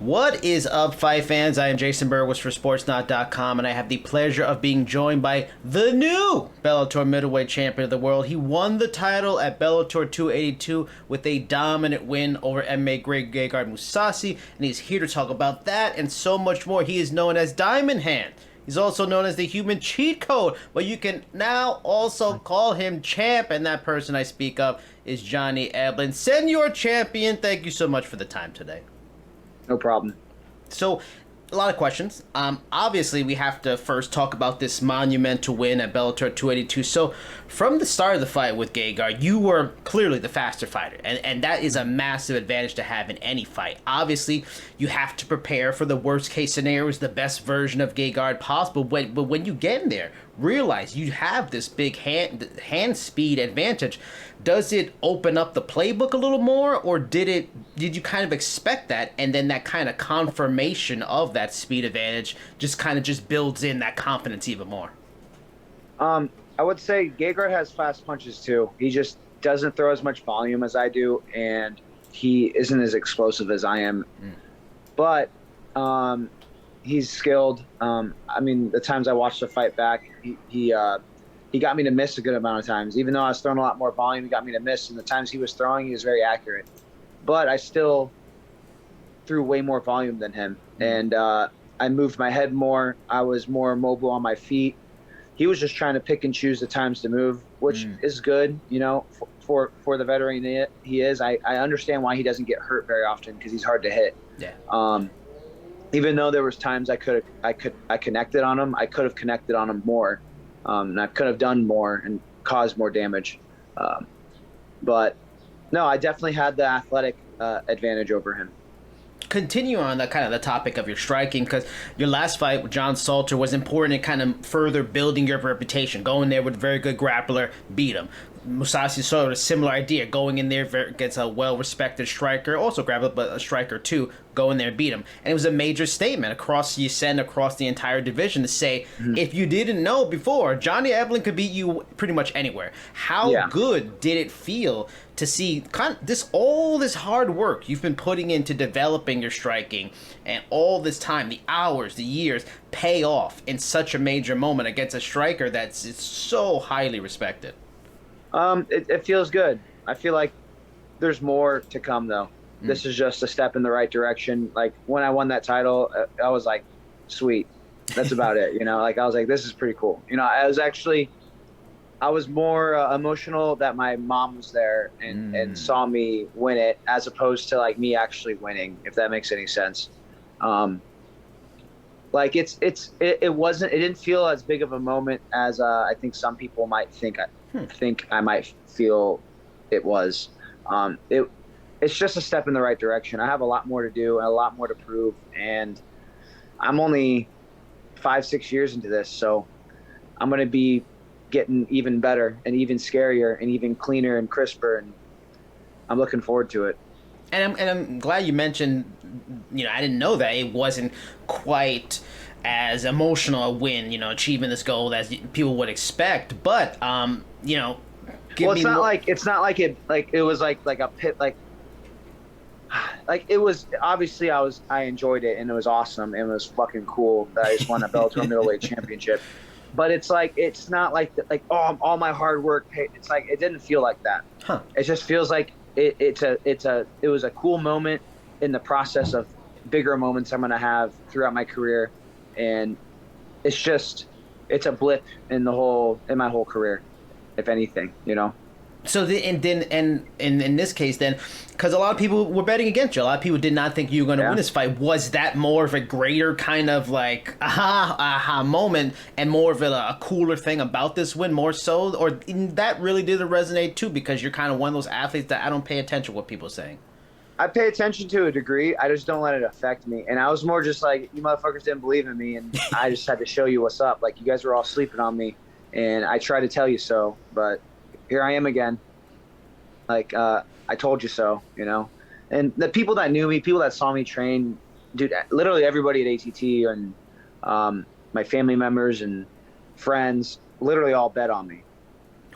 What is up, fight fans? I am Jason Burgos for Sportsnot.com, and I have the pleasure of being joined by the new Bellator Middleweight Champion of the world. He won the title at Bellator 282 with a dominant win over MMA great Gegard Mousasi, and he's here to talk about that and so much more. He is known as Diamond Hand. He's also known as the Human Cheat Code, but you can now also call him Champ, and that person I speak of is Johnny Eblen. Senor Champion, thank you so much for the time today. No problem. So, a lot of questions. Obviously, we have to first talk about this monumental win at Bellator 282. So, from the start of the fight with Gegard, you were clearly the faster fighter, and that is a massive advantage to have in any fight. Obviously, you have to prepare for the worst-case scenarios, the best version of Gegard possible, but when you get in there, realize you have this big hand speed advantage. Does it open up the playbook a little more, or did you kind of expect that, and then that kind of confirmation of that speed advantage just builds in that confidence even more? I would say Gegard has fast punches too. He just doesn't throw as much volume as I do, and he isn't as explosive as I am. But he's skilled. I mean, the times I watched the fight back, he got me to miss a good amount of times. Even though I was throwing a lot more volume, he got me to miss. And the times he was throwing, he was very accurate. But I still threw way more volume than him. And I moved my head more. I was more mobile on my feet. He was just trying to pick and choose the times to move, which is good, you know, for the veteran he is. I understand why he doesn't get hurt very often, because he's hard to hit. Yeah. Even though there was times I connected on him, I could have connected on him more. And I could have done more and caused more damage. But no, I definitely had the athletic advantage over him. Continue on the kind of the topic of your striking, because your last fight with John Salter was important in kind of further building your reputation. Going there with a very good grappler, beat him. Mousasi sort of a similar idea, going in there gets a well-respected striker, also grappler, but a striker too, go in there, beat him. And it was a major statement across the entire division to say, if you didn't know before, Johnny Eblen could beat you pretty much anywhere. How good did it feel to see kind of all this hard work you've been putting into developing your striking, and all this time, the hours, the years, pay off in such a major moment against a striker that's so highly respected? It feels good. I feel like there's more to come, though. This is just a step in the right direction. Like, when I won that title, I was like, sweet. That's about it. You know, like, I was like, this is pretty cool. You know, I was more emotional that my mom was there and saw me win it, as opposed to like me actually winning, if that makes any sense. Like it didn't feel as big of a moment as I think some people might think I might feel it was. It's just a step in the right direction. I have a lot more to do and a lot more to prove, and I'm only 5-6 years into this, so I'm going to be getting even better and even scarier and even cleaner and crisper, and I'm looking forward to it. And I'm glad you mentioned, you know, I didn't know that it wasn't quite as emotional a win, you know, achieving this goal as people would expect. But, you know, it's not like it was like a pit, like it was, obviously I enjoyed it and it was awesome and it was fucking cool that I just won a Bellator Middleweight Championship. But it's like, it's not like all my hard work paid. It's like, it didn't feel like that. It just feels like it was a cool moment in the process of bigger moments I'm going to have throughout my career. And it's a blip in my whole career, if anything, you know? So in this case then, because a lot of people were betting against you, a lot of people did not think you were going to win this fight. Was that more of a greater kind of like aha moment, and more of a cooler thing about this win, more so, or that really did resonate too, because you're kind of one of those athletes that I don't pay attention to what people are saying? I pay attention to a degree. I just don't let it affect me. And I was more just like, you motherfuckers didn't believe in me, and I just had to show you what's up. Like, you guys were all sleeping on me, and I tried to tell you so, but here I am again. Like, I told you so, you know? And the people that knew me, people that saw me train, dude, literally everybody at ATT and my family members and friends literally all bet on me.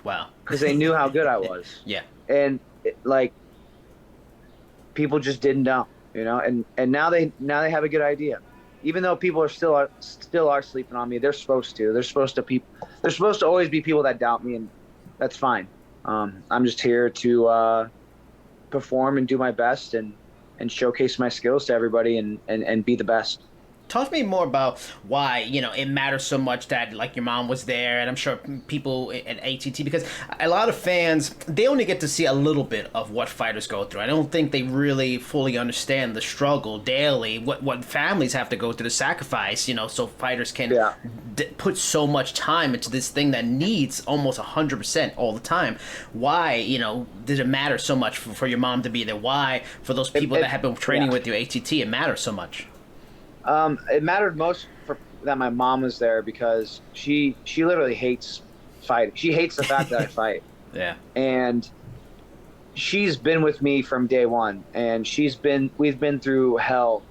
Wow. Because they knew how good I was. Yeah. And, like, people just didn't know. and now they have a good idea. Even though people are still sleeping on me, they're supposed to. There's supposed to always be people that doubt me, and that's fine. I'm just here to perform and do my best and showcase my skills to everybody and be the best. Talk to me more about why, it matters so much that, like, your mom was there, and I'm sure people at ATT, because a lot of fans, they only get to see a little bit of what fighters go through. I don't think they really fully understand the struggle daily, what families have to go through, the sacrifice, so fighters can put so much time into this thing that needs almost 100% all the time. Why, did it matter so much for your mom to be there? Why, for those people that have been training with you, ATT, it matters so much? It mattered most that my mom was there, because she literally hates fighting. She hates the fact that I fight. Yeah. And she's been with me from day one, and we've been through hell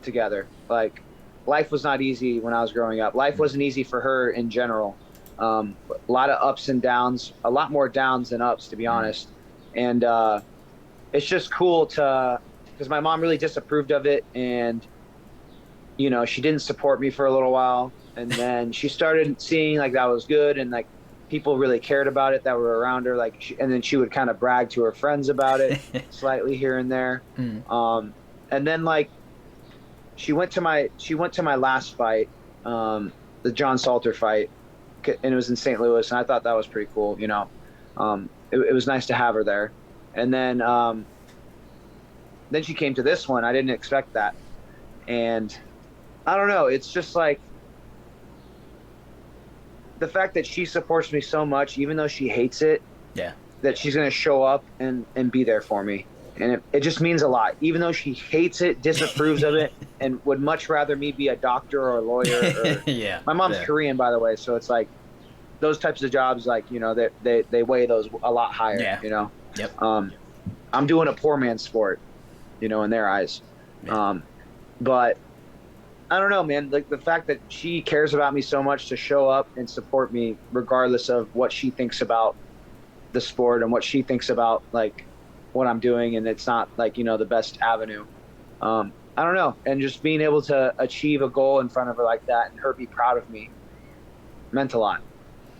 together. Like, life was not easy when I was growing up. Life wasn't easy for her in general. A lot of ups and downs, a lot more downs than ups, to be honest. And it's just cool because my mom really disapproved of it, and she didn't support me for a little while, and then she started seeing like that was good, and like people really cared about it that were around her, and then she would kind of brag to her friends about it slightly here and there. And then like she went to my last fight, the John Salter fight, and it was in St. Louis, and I thought that was pretty cool. It was nice to have her there. And then she came to this one. I didn't expect that, and I don't know. It's just like the fact that she supports me so much, even though she hates it. Yeah. That she's going to show up and be there for me. And it just means a lot. Even though she hates it, disapproves of it, and would much rather me be a doctor or a lawyer. Yeah. My mom's Korean, by the way. So it's like those types of jobs, like, they weigh those a lot higher, Yep. I'm doing a poor man's sport, in their eyes. Yeah. But I don't know, man. Like, the fact that she cares about me so much to show up and support me, regardless of what she thinks about the sport and what she thinks about like what I'm doing, and it's not like the best avenue. I don't know, and just being able to achieve a goal in front of her like that, and her be proud of me, meant a lot.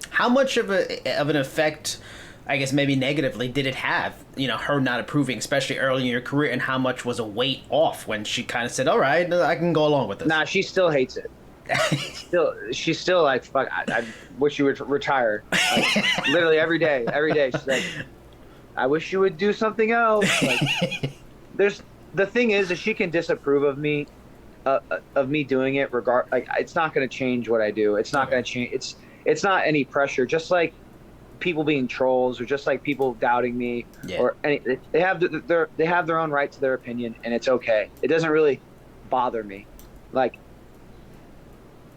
How much of an effect, I guess maybe negatively, did it have, her not approving, especially early in your career, and how much was a weight off when she kind of said, all right, I can go along with this? Nah, she still hates it. She's still like, fuck, I wish you would retire. Like, literally every day. She's like, I wish you would do something else. Like, the thing is that she can disapprove of me doing it. Like, it's not going to change what I do. It's not going to change. It's not any pressure. Just like people being trolls, or just like people doubting me, or they have their own right to their opinion, and it's okay. It doesn't really bother me. Like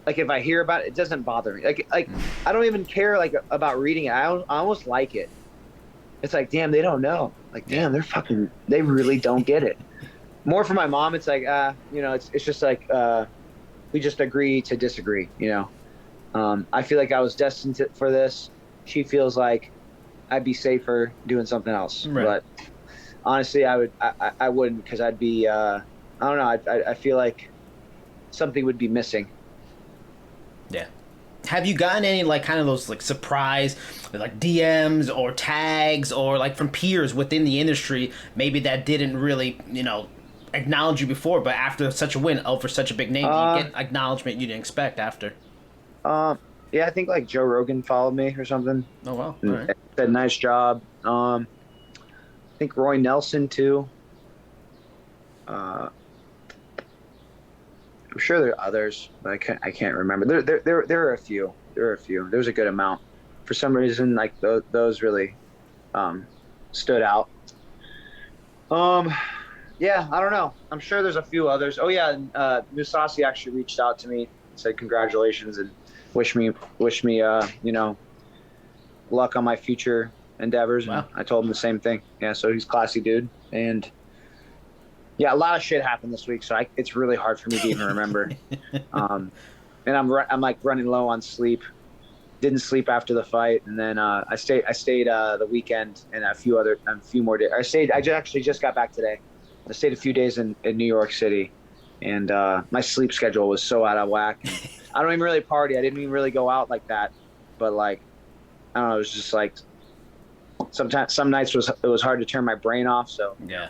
if I hear about it, it doesn't bother me. Like I don't even care like about reading it. I almost like it. It's like, damn, they don't know. Like, damn, they really don't get it. More for my mom, it's like, it's just like we just agree to disagree. I feel like I was destined for this. She feels like I'd be safer doing something else. Right. But honestly, I wouldn't, because I'd be I don't know. I feel like something would be missing. Yeah. Have you gotten any like kind of those like surprise like DMs or tags, or like from peers within the industry maybe that didn't really acknowledge you before, but after such a win over such a big name, you get acknowledgement you didn't expect after? Yeah, I think like Joe Rogan followed me or something. Oh wow! All right. Said nice job. I think Roy Nelson too. I'm sure there are others, but I can't remember. There are a few. There's a good amount. For some reason, like those really stood out. Yeah, I don't know. I'm sure there's a few others. Oh yeah, Musasi actually reached out to me, said congratulations, and wish me luck on my future endeavors. Wow. And I told him the same thing. Yeah, so he's a classy dude, and yeah, a lot of shit happened this week, so it's really hard for me to even remember. And I'm like running low on sleep. Didn't sleep after the fight, and then I stayed the weekend and a few more days. I actually just got back today. I stayed a few days in New York City, and my sleep schedule was so out of whack. I don't even really party. I didn't even really go out like that. But like, I don't know. It was just like sometimes some nights it was hard to turn my brain off. So Yeah.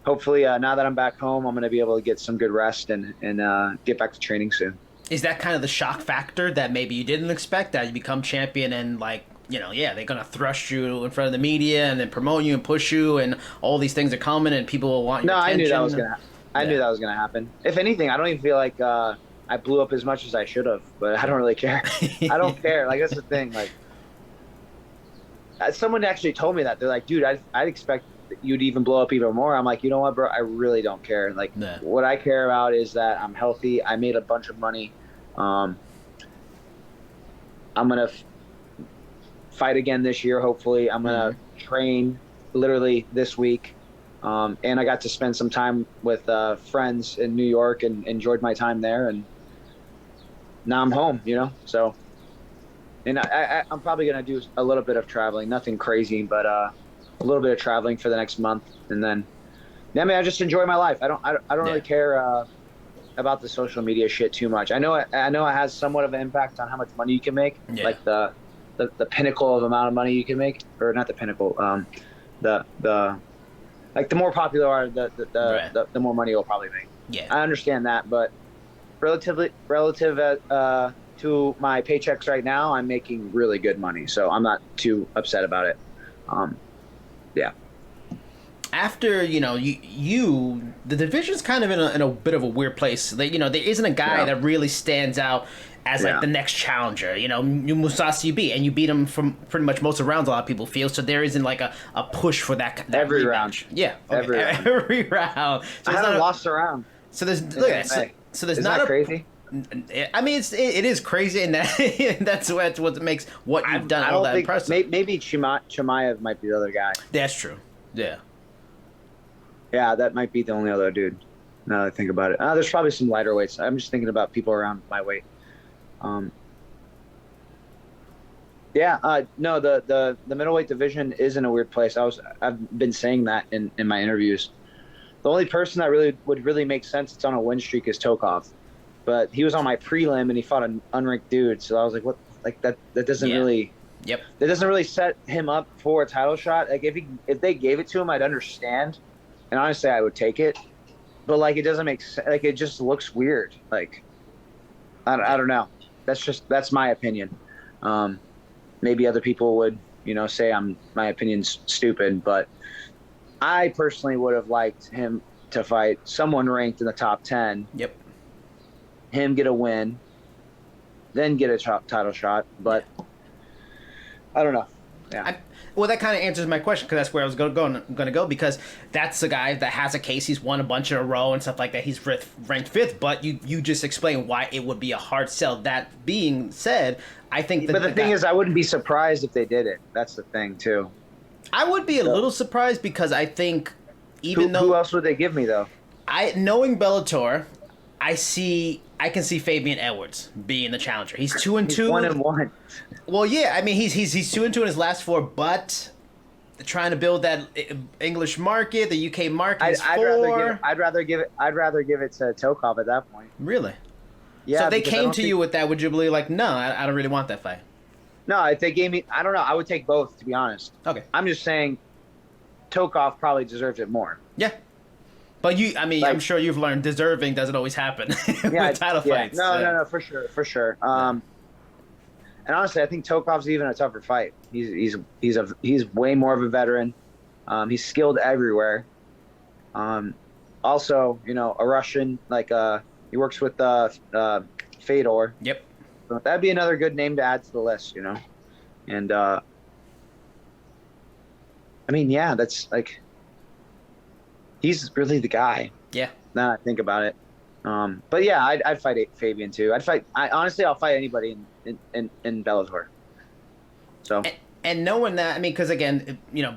hopefully now that I'm back home, I'm going to be able to get some good rest and get back to training soon. Is that kind of the shock factor that maybe you didn't expect, that you become champion and like, you know, yeah, they're gonna thrust you in front of the media and then promote you and push you and all these things are coming and people will want your attention? I knew that was gonna. I knew that was gonna happen. If anything, I don't even feel like I blew up as much as I should have, but I don't really care. I don't care. Like that's the thing. Like someone actually told me that they're like, dude, I'd expect you'd even blow up even more. I'm like, you know what, bro? I really don't care. Like what I care about is that I'm healthy. I made a bunch of money. I'm gonna fight again this year. Hopefully, I'm gonna train literally this week. And I got to spend some time with friends in New York and enjoyed my time there. And now I'm home, you know. So, and I'm probably gonna do a little bit of traveling, nothing crazy, but a little bit of traveling for the next month, and then, I mean, I just enjoy my life. I don't really care about the social media shit too much. I know it has somewhat of an impact on how much money you can make, like the pinnacle of amount of money you can make, or not the pinnacle, the like the more popular are, the more money you'll probably make. Yeah, I understand that, but relative to my paychecks right now, I'm making really good money, so I'm not too upset about it. Yeah. After, you know, the division's kind of in a bit of a weird place. That, you know, there isn't a guy that really stands out as like the next challenger. You know, Mousasi you beat, and you beat him from pretty much most of the rounds, a lot of people feel. So there isn't like a push for that every rematch. Round. Yeah, okay. every round. So I haven't lost a round. So there's look at that. So there's not crazy. I mean, it is crazy, and that's what makes what you've done all that impressive. Maybe Chimaev might be the other guy. That's true. Yeah. Yeah, that might be the only other dude. Now that I think about it, there's probably some lighter weights. I'm just thinking about people around my weight. No, the middleweight division is in a weird place. I've been saying that in my interviews. The only person that would really make sense, it's on a win streak, is Topkov. But he was on my prelim and he fought an unranked dude, so I was like, what? Like that doesn't really. Yep. That doesn't really set him up for a title shot. Like if they gave it to him, I'd understand, and honestly, I would take it. But like it doesn't make sense. Like it just looks weird. Like I don't know. That's my opinion. Maybe other people would, you know, say my opinion's stupid, but I personally would have liked him to fight someone ranked in the top 10. Yep. Him get a win, then get a title shot, but I don't know. Yeah. Well, that kind of answers my question, because that's where I was going to go, because that's the guy that has a case. He's won a bunch in a row and stuff like that. He's ranked fifth, but you just explained why it would be a hard sell. That being said, I think that... But the thing is, I wouldn't be surprised if they did it. That's the thing, too. I would be a little surprised, because I think even though... Who else would they give me, though? Knowing Bellator, I can see Fabian Edwards being the challenger. He's 2-2. He's 1-1. Well, yeah, I mean he's 2-2 in his last 4, but trying to build that English market, the UK market. I'd rather give it to Topkov at that point. Really? Yeah. So if they came to you with that, would you be like, no, I don't really want that fight? No, if they gave me, I don't know. I would take both, to be honest. Okay. I'm just saying, Topkov probably deserves it more. Yeah. But I'm sure you've learned deserving doesn't always happen with title fights. No, for sure. And honestly, I think Tokov's even a tougher fight. He's way more of a veteran. He's skilled everywhere. Also, you know, a Russian, like he works with Fedor. Yep. So that'd be another good name to add to the list, you know. And I mean, yeah, that's like. He's really the guy. Yeah. Now that I think about it. But yeah, I'd fight Fabian too. I'll fight anybody in Bellator. So. And knowing that, I mean, because again, you know,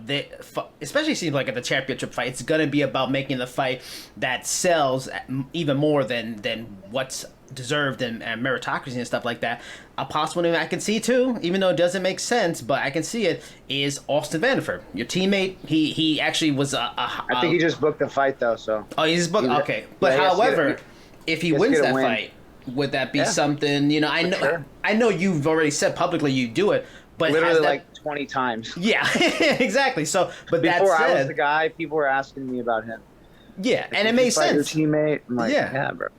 especially seems like at the championship fight, it's gonna be about making the fight that sells even more than what's deserved and meritocracy and stuff like that. A possible name I can see too, even though it doesn't make sense, but I can see it, is Austin Vanderford, your teammate. He actually was I think he just booked the fight though. So he just booked. Okay, but however, if he wins that fight, would that be something? You know, I know you've already said publicly you do it. But literally like 20 times. Yeah, exactly. So, but before I was the guy, people were asking me about him. Yeah, and it made sense. Your teammate, I'm like, yeah, bro.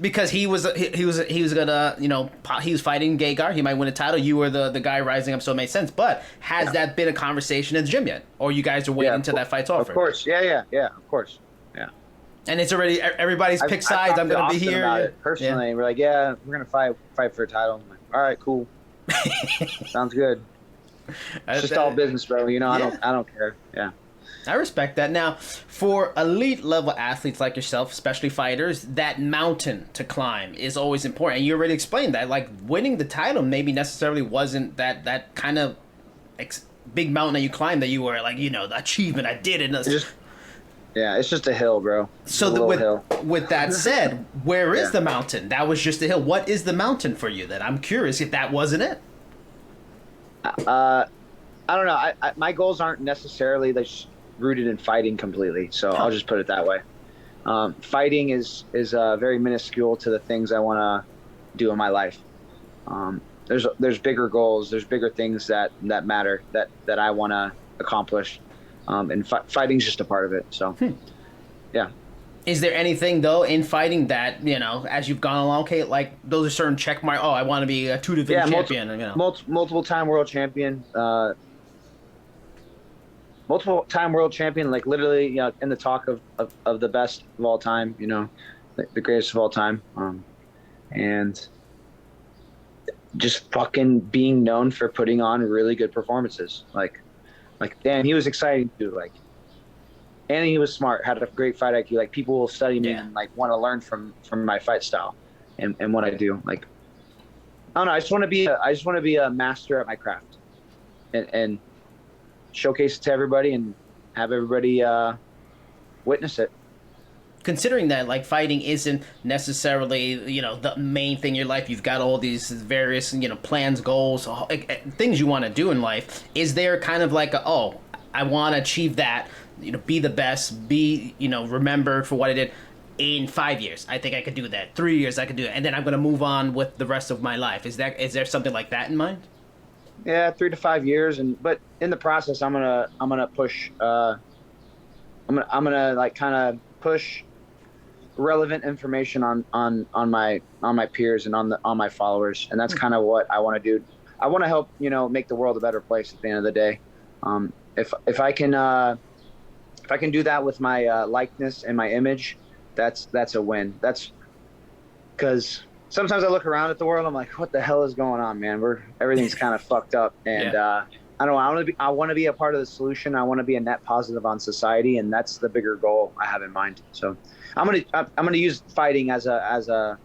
Because he was gonna, you know, he was fighting Gegard. He might win a title. You were the guy rising up, so it made sense. But has that been a conversation in the gym yet, or you guys are waiting until that fight's offered? Of course, yeah, of course, yeah. And it's already everybody's picked sides. I'm gonna be here. About it personally, we're like, we're gonna fight for a title. I'm like, all right, cool. Sounds good. It's just all business, bro. You know, I don't care. Yeah. I respect that. Now, for elite level athletes like yourself, especially fighters, that mountain to climb is always important. And you already explained that. Like, winning the title maybe necessarily wasn't that kind of big mountain that you climbed, that you were like, you know, the achievement, I did it. It's just a hill, bro. So with that said, where is the mountain? That was just a hill. What is the mountain for you then? I'm curious if that wasn't it. I don't know. My goals aren't necessarily rooted in fighting completely, so I'll just put it that way. Fighting is very minuscule to the things I want to do in my life. There's bigger goals. There's bigger things that matter that I want to accomplish, and fighting's just a part of it. So, yeah. Is there anything though in fighting that, you know, as you've gone along, okay, like those are certain check mark? Oh, I want to be a 2 division champion. You know, multiple time world champion. Multiple time world champion, like literally, you know, in the talk of the best of all time. You know, the greatest of all time. And just fucking being known for putting on really good performances. Like, damn, he was exciting too. Like. And he was smart, had a great fight IQ. Like, people will study me and like want to learn from my fight style and what I do. Like, I don't know. I just want to be a master at my craft and showcase it to everybody and have everybody witness it. Considering that, like, fighting isn't necessarily, you know, the main thing in your life. You've got all these various, you know, plans, goals, things you want to do in life. Is there kind of like I want to achieve that, you know, be the best, be, you know, remembered for what I did in 5 years. I think I could do that. 3 years, I could do it. And then I'm going to move on with the rest of my life. Is there something like that in mind? Yeah, 3 to 5 years. But in the process, I'm going to push, I'm going to like kind of push relevant information on my peers and on my followers. And that's kind of what I want to do. I want to help, you know, make the world a better place at the end of the day. If I can do that with my likeness and my image, that's a win. That's because sometimes I look around at the world, I'm like, what the hell is going on, man? Everything's kind of fucked up, and I don't know. I want to be a part of the solution. I want to be a net positive on society, and that's the bigger goal I have in mind. So I'm gonna use fighting as a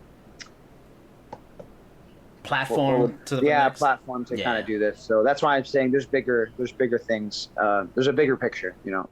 platform platform to kind of do this. So that's why I'm saying there's bigger things. There's a bigger picture, you know.